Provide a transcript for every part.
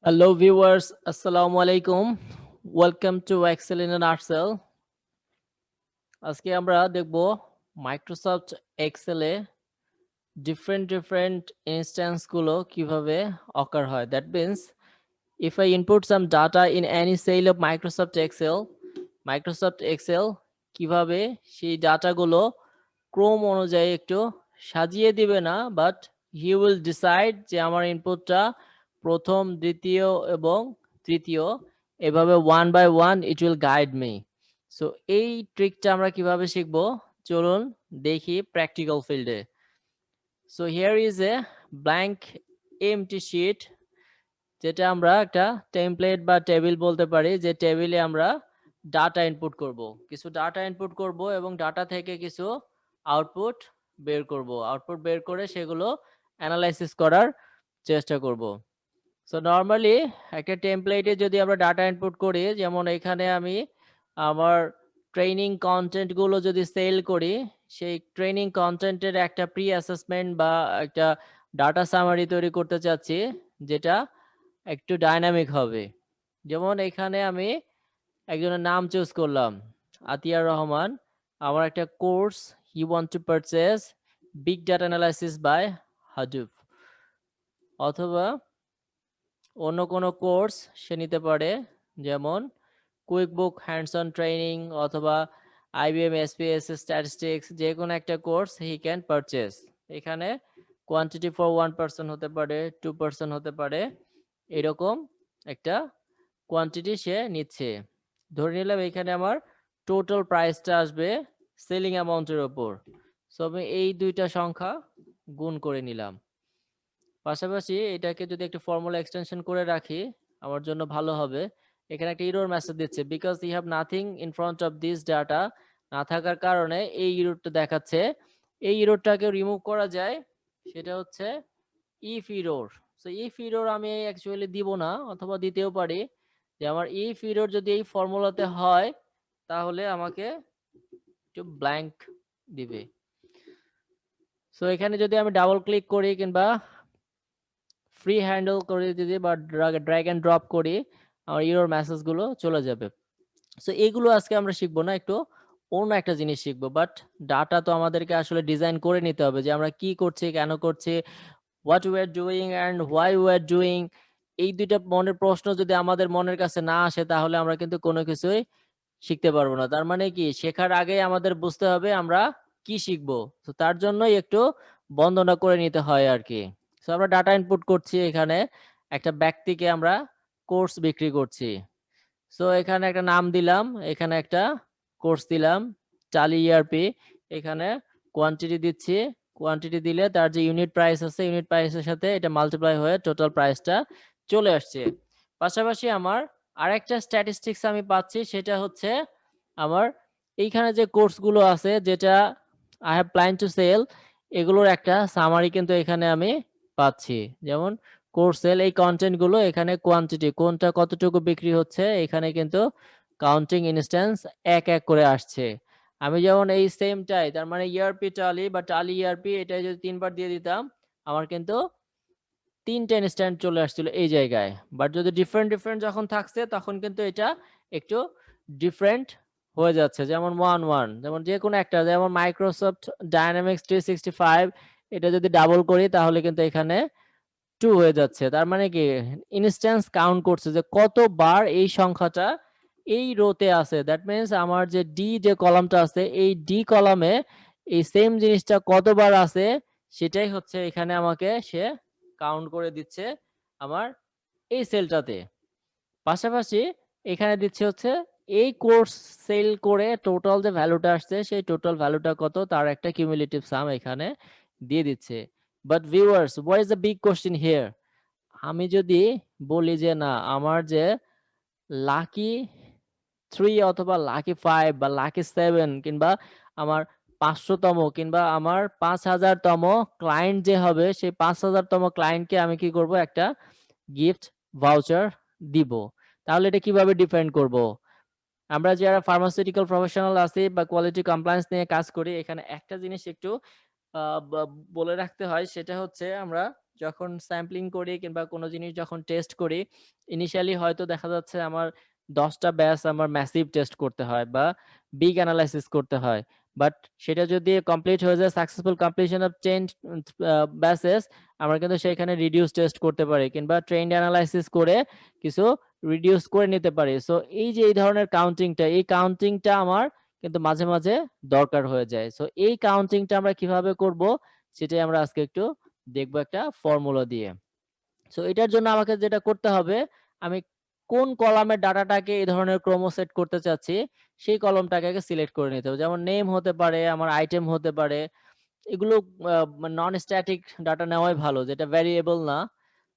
Hello viewers, Assalamu alaikum. Welcome to Excel in a Nutshell. আজকে আমরা দেখব Microsoft এক্সেলে different instance গুলো কিভাবে occur হয়. That means if I input some data in any cell of Microsoft Excel কিভাবে সেই ডাটাগুলো ক্রম অনুযায়ী একটু সাজিয়ে দিবে না, বাট হি উইল ডিসাইড যে আমার ইনপুটটা প্রথম, দ্বিতীয় এবং তৃতীয়, এভাবে one by one it will guide me. So এই ট্রিকটা আমরা কিভাবে শিখবো, চলুন দেখি প্র্যাকটিক্যাল ফিল্ডে। So here is a blank empty sheet, যেটা আমরা একটা টেমপ্লেট বা টেবিল বলতে পারি, যে টেবিলে আমরা ডাটা ইনপুট করব, কিছু ডাটা ইনপুট করব এবং ডাটা থেকে কিছু আউটপুট বের করব, আউটপুট বের করে সেগুলো অ্যানালাইসিস করার চেষ্টা করব। সো নর্মালি একটা টেমপ্লেটে যদি আমরা ডাটা ইনপুট করি, যেমন এখানে আমি আমার ট্রেনিং কন্টেন্টগুলো যদি সেল করি, সেই ট্রেনিং কন্টেন্টের একটা প্রি অ্যাসেসমেন্ট বা একটা ডাটা সামারি তৈরি করতে চাচ্ছি, যেটা একটু ডাইনামিক হবে। যেমন এখানে আমি একজনের নাম চুজ করলাম, আতিয়ার রহমান। আমার একটা course, he want to purchase big data analysis by Hadoop, অথবা অন্য কোনো কোর্স সে নিতে পারে, যেমন quick book hands on training অথবা IBM SPS স্ট্যাটিস্টিক্স, যে কোনো একটা কোর্স হি ক্যান পারচেজ। এখানে কোয়ান্টিটি ফর 1% হতে পারে, 2% হতে পারে, এরকম একটা কোয়ান্টিটি সে নিচ্ছে। ধরে নিলাম এখানে আমার টোটাল প্রাইসটা আসবে সেলিং অ্যামাউন্টের ওপর। সো আমি এই দুইটা সংখ্যা গুণ করে নিলাম। পাশাপাশি এটাকে যদি একটা ফর্মুলা এক্সটেনশন করে রাখি আমার জন্য ভালো হবে। এখানে একটা এরর মেসেজ দিচ্ছে, because you have nothing in front of this data, না থাকার কারণে এই এররটা দেখাচ্ছে। এই এররটাকে রিমুভ করা যায়, সেটা হচ্ছে if error. So if error আমি অ্যাকচুয়ালি দিব না, অথবা দিতেও পারি, যে আমার ইফ এরর যদি এই ফর্মুলাতে হয় তাহলে আমাকে একটু ব্ল্যাঙ্ক দিবে। সো এখানে যদি আমি ডাবল ক্লিক করি কিংবা ফ্রি হ্যান্ডেল করে যদি বা ড্র্যাগ এন্ড ড্রপ করি, আমার এরর মেসেজগুলো চলে যাবে। সো এগুলো আজকে আমরা শিখবো না, একটু অন্য একটা জিনিস শিখবো। বাট ডাটা তো আমাদেরকে আসলে ডিজাইন করে নিতে হবে, যে আমরা কি করছি, কেন করছি, what we are doing and why we are doing. এই দুইটা মনের প্রশ্ন যদি আমাদের মনের কাছে না আসে, তাহলে আমরা কিন্তু কোনো কিছুই শিখতে পারবো না। তার মানে কি, শেখার আগে আমাদের বুঝতে হবে আমরা কি শিখবো। তো তার জন্যই একটু বন্দনা করে নিতে হয় আর কি। সো আমরা ডাটা ইনপুট করছি, এখানে একটা ব্যক্তিকে আমরা কোর্স বিক্রি করছি। সো এখানে একটা নাম দিলাম, এখানে একটা কোর্স দিলাম, টালি ERP। এখানে কোয়ান্টিটি দিচ্ছি, কোয়ান্টিটি দিলে তার যে ইউনিট প্রাইস আছে, ইউনিট প্রাইসের সাথে এটা মাল্টিপ্লাই হয়ে টোটাল প্রাইসটা চলে আসছে। পাশাপাশি আমার আরেকটা স্ট্যাটিস্টিক্স আমি পাচ্ছি, সেটা হচ্ছে আমার এইখানে যে কোর্সগুলো আছে, যেটা I have plan to sell, এগুলোর একটা সামারি কিন্তু এখানে আমি পাচ্ছি। যেমন কোর্স সেল, এই কন্টেন্ট গুলো, এখানে কোয়ান্টিটি কোনটা কতটুকু বিক্রি হচ্ছে, এখানে কিন্তু কাউন্টিং ইনস্ট্যান্স এক এক করে আসছে। আমি যেমন এই সেমটাই, তার মানে ERP টালি বা টালি ERP, এটা যদি 3বার দিয়ে দিতাম, আমার কিন্তু 3টে ইনস্ট্যান্ট চলে আসছিল এই জায়গায়। বাট যদি ডিফারেন্ট যখন থাকছে, তখন কিন্তু এটা একটু ডিফারেন্ট হয়ে যাচ্ছে। যেমন 1 যেমন যে কোনো একটা, যেমন মাইক্রোসফট ডায়নামিক্স 365, এটা যদি ডাবল করি তাহলে কিন্তু এখানে 2 হয়ে যাচ্ছে। তার মানে কি, ইনস্ট্যান্স কাউন্ট করছে যে কতবার এই সংখ্যাটা এই রোতে আছে। দ্যাট মিন্স আমার যে ডি যে কলামটা আছে, এই ডি কলামে এই সেম জিনিসটা কতবার আছে, সেটাই হচ্ছে এখানে আমাকে সে কাউন্ট করে দিচ্ছে আমার এই সেলটাতে। পাশাপাশি এখানে দিচ্ছে হচ্ছে এই কোর্স সেল করে টোটাল যে ভ্যালুটা আসছে, সেই টোটাল ভ্যালুটা কত, তার একটা কিউমুলেটিভ সাম এখানে দিয়ে দিচ্ছে। But viewers, what is the big question here? আমি যদি বলি যে না, আমার যে লাকি 3 অথবা লাকি 5 বা লাকি 7 কিংবা আমার 500তম কিংবা আমার 5000তম ক্লায়েন্ট যে হবে, সেই 5000তম ক্লায়েন্টকে আমি কি করব, একটা গিফট ভাউচার দিব। তাহলে এটা কিভাবে ডিফাইন করব? আমরা যারা ফার্মাসিউটিক্যাল প্রফেশনাল আছি বা কোয়ালিটি কমপ্লায়েন্স নিয়ে কাজ করি, এখানে একটা জিনিস একটু বলে রাখতে হয়, সেটা হচ্ছে আমরা যখন স্যাম্পলিং করি কিংবা কোনো জিনিস যখন টেস্ট করি, ইনিশিয়ালি হয়তো দেখা যাচ্ছে আমার 10টা ব্যাচ আমার ম্যাসিভ টেস্ট করতে হয় বা বিগ অ্যানালাইসিস করতে হয়। বাট সেটা যদি কমপ্লিট হয়ে যায়, সাকসেসফুল কমপ্লিশন অফ 10 ব্যাচেস, আমরা কিন্তু সেখানে রিডিউস টেস্ট করতে পারি কিংবা ট্রেন্ড অ্যানালাইসিস করে কিছু রিডিউস করে নিতে পারি। সো এই যে এই ধরনের কাউন্টিংটা, এই কাউন্টিংটা আমার কিন্তু মাঝে মাঝে দরকার হয়ে যায়। সো এই কাউন্টিংটা আমরা কিভাবে করব সেটাই আমরা আজকে একটু দেখবো একটা ফর্মুলা দিয়ে। সো এটার জন্য আমাকে যেটা করতে হবে, আমি কোন কলামের ডাটাটাকে এই ধরনের ক্রম সেট করতে চাচ্ছি সেই কলমটাকে আগে সিলেক্ট করে নিতে হবে। যেমন নেম হতে পারে, আমার আইটেম হতে পারে, এগুলো নন স্ট্যাটিক ডাটা নেওয়াই ভালো, যেটা ভ্যারিয়েবল না।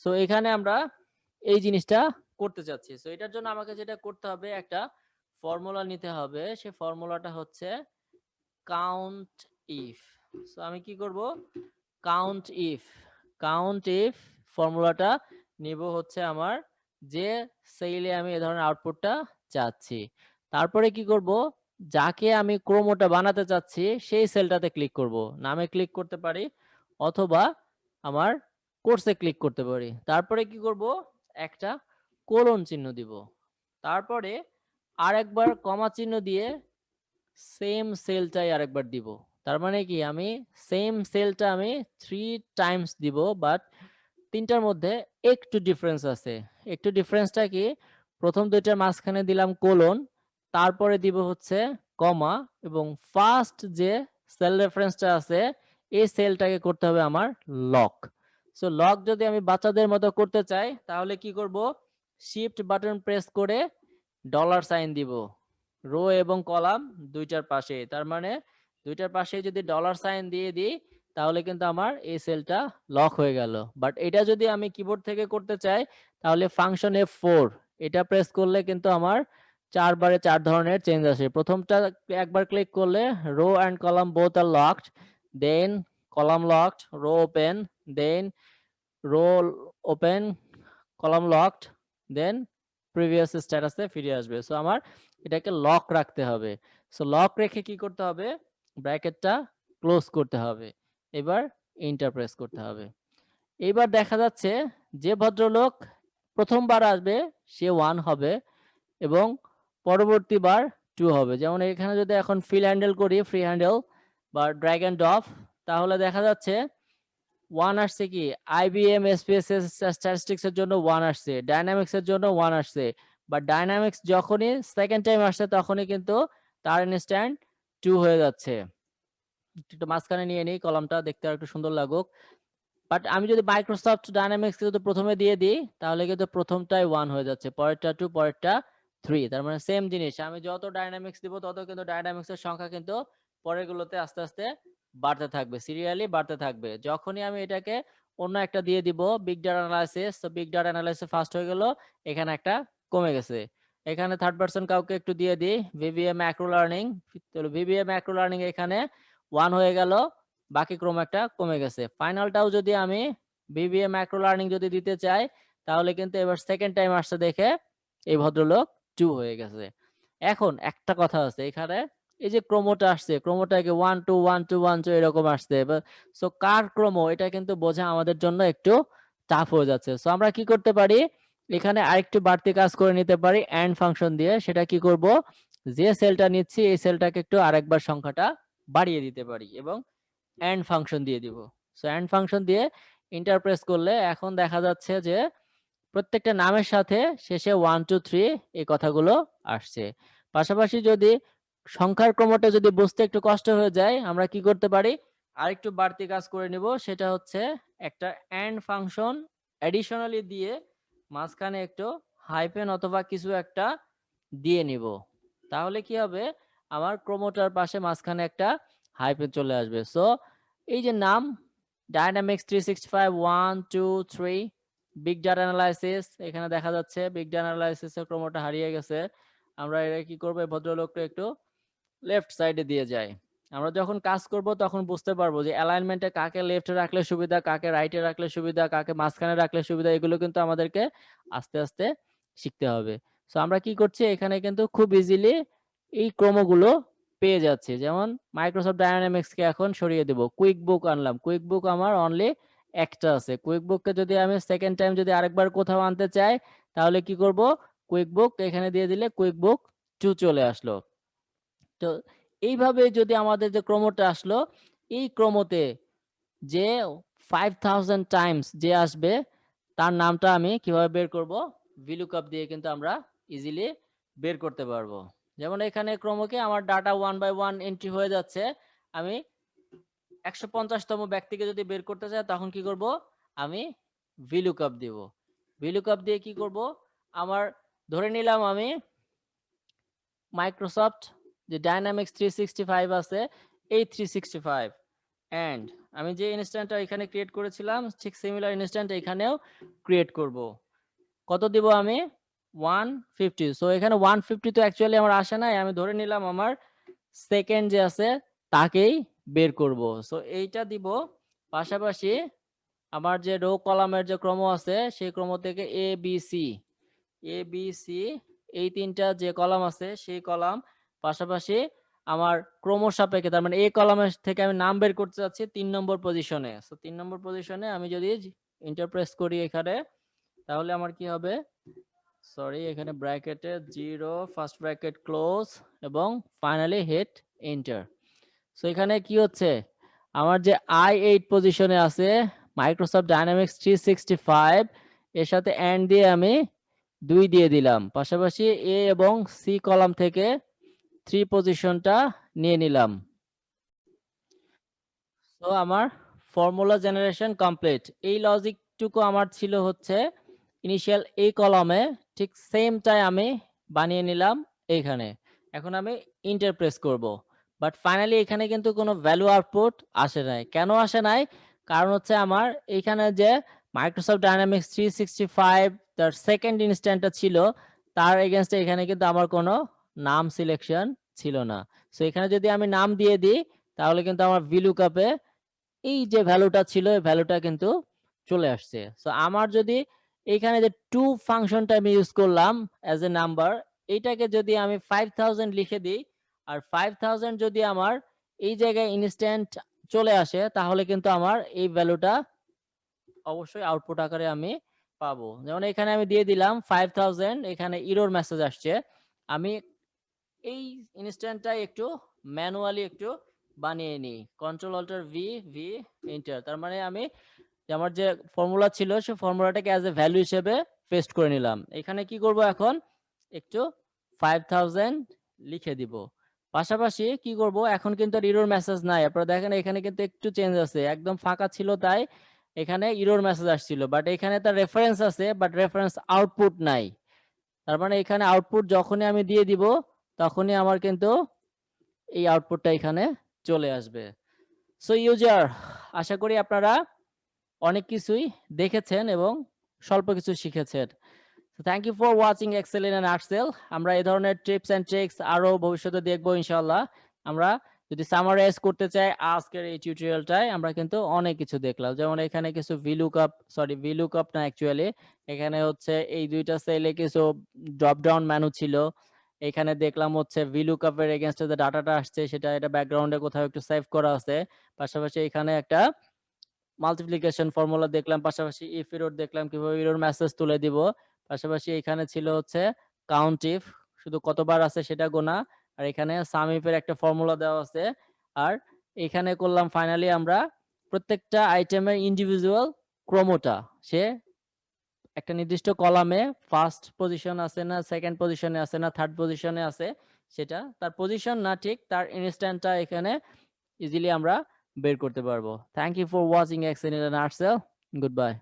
সো এখানে আমরা এই জিনিসটা করতে চাচ্ছি। সো এটার জন্য আমাকে যেটা করতে হবে, একটা ফর্মুলা নিতে হবে। সেই ফর্মুলাটা হচ্ছে কাউন্ট ইফ। সো আমি কি করব, কাউন্ট ইফ, কাউন্ট ইফ ফর্মুলাটা নিব হচ্ছে আমার যে সেলে আমি এই ধরনের আউটপুটটা চাচ্ছি। তারপরে কি করব, যাকে আমি ক্রমটা বানাতে চাচ্ছি সেই সেলটাতে ক্লিক করব, নামে ক্লিক করতে পারি অথবা আমার কোর্সে ক্লিক করতে পারি। তারপরে কি করব, একটা কোলন চিহ্ন দিব, তারপরে আরেকবার কমা চিহ্ন দিয়ে সেম সেলটাই আরেকবার দিব। তার মানে কি, আমি সেম সেলটা আমি 3 টাইমস দিব, বাট তিনটার মধ্যে একটু ডিফারেন্স আছে। একটু ডিফারেন্সটা কি, প্রথম দুইটার মাঝখানে দিলাম কোলন, তারপরে দিব হচ্ছে কমা, এবং ফার্স্ট যে সেল রেফারেন্সটা আছে এই সেলটাকে করতে হবে আমার লক। সো লক যদি আমি বাচ্চাদের মতো করতে চাই তাহলে কি করব, শিফট বাটন প্রেস করে ডলার সাইন দিব রো এবং কলাম দুইটার পাশে। তার মানে দুইটার পাশে যদি ডলার সাইন দিয়ে দিই তাহলে কিন্তু আমার এই সেলটা লক হয়ে গেল। বাট এটা যদি আমি কিবোর্ড থেকে করতে চাই তাহলে ফাংশন F4 এটা প্রেস করলে কিন্তু আমার 4 বারে 4 ধরনের চেঞ্জ আসে। প্রথমটা একবার ক্লিক করলে row and column both are locked, then column locked, row open, then row open, column locked, then previous স্ট্যাটাসে ফিরে আসবে। সো আমার এটাকে লক রাখতে হবে। সো লক রেখে কি করতে হবে, ব্র্যাকেটটা ক্লোজ করতে হবে। এবার এন্টার প্রেস করতে হবে। এবার দেখা যাচ্ছে যে ভদ্রলোক প্রথমবার আসবে সে 1 হবে এবং পরবর্তীবার 2 হবে। যেমন এখানে যদি এখন ফিল হ্যান্ডেল করি, ফ্রি হ্যান্ডেল বা ড্র্যাগ এন্ড ড্রপ, তাহলে দেখা যাচ্ছে 1 আসছে কি, IBM SPSS স্ট্যাটিস্টিক্স এর জন্য 1 আসছে, ডায়নামিক্স এর জন্য 1 আসছে। বা ডায়নামিক্স যখনই সেকেন্ড টাইম আসছে তখনই কিন্তু তার ইনস্ট্যান্ট 2 হয়ে যাচ্ছে। একটু মাঝখানে নিয়ে নিই কলামটা, দেখতে আর একটু সুন্দর লাগুক। বাট আমি যদি মাইক্রোসফট ডায়নামিক্স যদি প্রথমে দিয়ে দিই তাহলে কিন্তু প্রথমটাই 1 হয়ে যাচ্ছে, পরেরটা 2, পরেরটা 3। তার মানে সেম জিনিস, আমি যত ডায়নামিক্স দিব তত কিন্তু ডায়নামিক্সের সংখ্যা কিন্তু পরেরগুলোতে আস্তে আস্তে বাড়তে থাকবে, সিরিয়ালি বাড়তে থাকবে। যখনই আমি এটাকে অন্য একটা দিয়ে দিব বিগ ডাটা অ্যানালাইসিস, তো বিগ ডাটা অ্যানালাইসিস ফার্স্ট হয়ে গেল, এখানে একটা কমে গেছে। এখানে থার্ড পারসন কাউকে একটু দিয়ে দিই, VBA ম্যাক্রো লার্নিং, তাহলে VBA ম্যাক্রো লার্নিং এখানে 1 হয়ে গেল, বাকি ক্রম একটা কমে গেছে। ফাইনালটাও যদি আমি VBA ম্যাক্রো লার্নিং যদি দিতে চাই তাহলে কিন্তু এবার সেকেন্ড টাইম আসছে দেখে এই ভদ্রলোক 2 হয়ে গেছে। এখন একটা কথা আছে এখানে, এই যে ক্রমটা আসছে, ক্রমটাকে 1 2 1 2 1 2 এরকম আসছে। সো কার ক্রম এটা কিন্তু বোঝা আমাদের জন্য একটু টাফ হয়ে যাচ্ছে। সো আমরা কি করতে পারি, এখানে আরেকটু বাড়তি কাজ করে নিতে পারি এন্ড ফাংশন দিয়ে। সেটা কি করব, যে সেলটা নিচ্ছি এই সেলটাকে একটু আরেকবার সংখ্যাটা বাড়িয়ে দিতে পারি এবং এন্ড ফাংশন দিয়ে দিব। সো এন্ড ফাংশন দিয়ে এন্টার প্রেস করলে এখন দেখা যাচ্ছে যে প্রত্যেকটা নামের সাথে শেষে 1 2 3 এই কথাগুলো আসছে। পাশাপাশি যদি সংখ্যার ক্রমটা যদি বুঝতে একটু কষ্ট হয়ে যায় আমরা কি করতে পারি, আরেকটু বাড়তি কাজ করে নিব। সেটা হচ্ছে একটা এন্ড ফাংশন অ্যাডিশনালি দিয়ে মাঝখানে একটু হাইফেন অথবা কিছু একটা দিয়ে নিব। তাহলে কি হবে, আমার ক্রমটার পাশে মাঝখানে একটা হাইফেন চলে আসবে। সো এই যে নাম ডায়নামিক্স 365 1 2 3 বিগ ডাটা অ্যানালাইসিস, এখানে দেখা যাচ্ছে বিগ ডাটা অ্যানালাইসিসের ক্রমটা হারিয়ে গেছে। আমরা এটা কি করব, এই ভদ্রলোকটা একটু লেফট সাইডে দিয়ে যাই। আমরা যখন কাজ করব তখন বুঝতে পারবো যে অ্যালাইনমেন্টে কাকে লেফটে রাখলে সুবিধা, কাকে রাইটে রাখলে সুবিধা, কাকে মাঝখানে রাখলে সুবিধা, এগুলো কিন্তু আমাদেরকে আস্তে আস্তে শিখতে হবে। সো আমরা কি করছি, এখানে কিন্তু খুব ইজিলি এই ক্রমগুলো পেয়ে যাচ্ছি। যেমন মাইক্রোসফট ডায়নামিক্সকে এখন সরিয়ে দেব, কুইক বুক আনলাম, কুইক বুক আমার অনলি একটা আছে। কুইক বুককে যদি আমি সেকেন্ড টাইম যদি আরেকবার কোথাও আনতে চাই তাহলে কি করব, কুইক বুক এখানে দিয়ে দিলে কুইক বুক 2 চলে আসলো। তো এইভাবে যদি আমাদের যে ক্রমটা আসলো, এই ক্রমতে যে 5000 টাইমস যে আসবে তার নামটা আমি কিভাবে বের করব, VLOOKUP দিয়ে কিন্তু আমরা ইজিলি বের করতে পারবো। যেমন এখানে ক্রমকে আমার ডাটা 1 বাই 1 এন্ট্রি হয়ে যাচ্ছে। আমি 150তম ব্যক্তিকে যদি বের করতে চাই তখন কি করব, আমি VLOOKUP দিব। VLOOKUP দিয়ে কি করব, আমার ধরে নিলাম আমি মাইক্রোসফট যে ডাইনামিক্স 365 আছে, এই 365 এন্ড আমি যে ইনস্ট্যান্টটা এখানে ক্রিয়েট করেছিলাম ঠিক সিমিলার ইনস্ট্যান্ট এখানেও ক্রিয়েট করব। কত দিব আমি, 150। সো এখানে 150 তো অ্যাকচুয়ালি আমার আসে নাই, আমি ধরে নিলাম আমার সেকেন্ড যে আছে তাকেই বের করব। সো এইটা দিব। পাশাপাশি আমার যে রো কলামের যে ক্রম আছে সেই ক্রম থেকে এ বি সি এই তিনটা যে কলাম আছে সেই কলাম, পাশাপাশি আমার ক্রম সাপেক্ষে তার মানে এই কলামের থেকে আমি নাম বের করতে যাচ্ছি 3 নম্বর পজিশনে। সো 3 নম্বর পজিশনে আমি যদি ইন্টারপ্রেস করি এখানে তাহলে আমার কি হবে, সরি এখানে ব্র্যাকেটে 0 ফার্স্ট ব্র্যাকেট ক্লোজ এবং ফাইনালি হিট এন্টার। সো এখানে কি হচ্ছে, আমার যে I8 পজিশনে আছে মাইক্রোসফট ডাইনামিক্স 365 এর সাথে এন্ড দিয়ে আমি 2 দিয়ে দিলাম, পাশাপাশি এ এবং সি কলাম থেকে 3 পজিশনটা নিয়ে নিলাম। তো আমার ফর্মুলা জেনারেশন কমপ্লিট। এই লজিকটুকু আমার ছিল হচ্ছে ইনিশিয়াল এই কলামে, ঠিক সেমটাই আমি বানিয়ে নিলাম এইখানে। এখন আমি ইন্টার প্রেস করব, বাট ফাইনালি এখানে কিন্তু কোনো ভ্যালু আউটপুট আসে নাই। কেন আসে নাই, কারণ হচ্ছে আমার এইখানে যে মাইক্রোসফট ডাইনামিক্স 365 তার সেকেন্ড ইনস্ট্যান্টটা ছিল তার এগেনস্টে এখানে কিন্তু আমার কোনো নাম সিলেকশন ছিল না। সো এখানে যদি আমি নাম দিয়ে দিই তাহলে কিন্তু আমার ভিলুকআপে এই যে ভ্যালুটা ছিল এই ভ্যালুটা কিন্তু চলে আসছে। সো আমার যদি এইখানে যে টু ফাংশনটা আমি ইউজ করলাম অ্যাজ এ নাম্বার, এইটাকে যদি আমি 5000 লিখে দিই আর 5000 যদি আমার এই জায়গায় ইনস্ট্যান্ট চলে আসে তাহলে কিন্তু আমার এই ভ্যালুটা অবশ্যই আউটপুট আকারে আমি পাবো। যেমন এখানে আমি দিয়ে দিলাম 5000, এখানে এরর মেসেজ আসছে। আমি এই ইনস্ট্যান্টটা একটু ম্যানুয়ালি একটু বানিয়ে নিই, control alter V V enter. তার মানে আমি আমার যে ফর্মুলা ছিল সেই ফর্মুলাটাকে অ্যাজ এ ভ্যালু হিসেবে পেস্ট করে নিলাম। এখানে কি করব, এখন একটু 5000 লিখে দিব। পাশাপাশি কি করব, এখন কিন্তু আর এরর মেসেজ নাই। আপনারা দেখেন এখানে কিন্তু একটু চেঞ্জ আছে, একদম ফাঁকা ছিল তাই এখানে এরর মেসেজ আসছিল, বাট এখানে তার রেফারেন্স আছে বাট রেফারেন্স আউটপুট নাই। তার মানে এখানে আউটপুট যখনই আমি দিয়ে দিব তখনই আমার কিন্তু এই আউটপুটটা এখানে চলে আসবে। সো ইউজার, আশা করি আপনারা অনেক কিছুই দেখেছেন এবং স্বল্প কিছু শিখেছেন। Thank you for watching Excel in a nutshell. আমরা এই ধরনের টিপস এন্ড ট্রিক্স আরো ভবিষ্যতে দেখবো ইনশাআল্লাহ। আমরা যদি সামারাইজ করতে চাই আজকের এই টিউটোরিয়ালটায় আমরা কিন্তু অনেক কিছু দেখলাম। যেমন এখানে কিছু ভিলুকআপ না অ্যাকচুয়ালি এখানে হচ্ছে এই দুইটা সেলে কিছু ড্রপ ডাউন মেনু ছিল। এখানে দেখলাম হচ্ছে VLOOKUP এর এগেইনস্টে যে ডাটাটা আসছে সেটা এটা ব্যাকগ্রাউন্ডে কোথাও একটু সেভ করা আছে। পাশাপাশি এখানে একটা মাল্টিপ্লিকেশন ফর্মুলা দেখলাম, পাশাপাশি ইফ এরর দেখলাম কিভাবে এরর মেসেজ তুলে দিব। পাশাপাশি এখানে ছিল হচ্ছে কাউন্টিফ, শুধু কতবার আছে সেটা গোনা, আর এখানে সামইফ এর একটা ফর্মুলা দেওয়া আছে। আর এখানে করলাম ফাইনালি আমরা প্রত্যেকটা আইটেমের ইন্ডিভিজুয়াল ক্রমটা, সে একটা নির্দিষ্ট কলামে ফার্স্ট পজিশন আছে না সেকেন্ড পজিশনে আছে না থার্ড পজিশনে আছে, সেটা তার পজিশন না ঠিক তার ইনস্ট্যান্টটা এখানে ইজিলি আমরা বের করতে পারবো। Thank you for watching Excel in a nutshell. Good bye.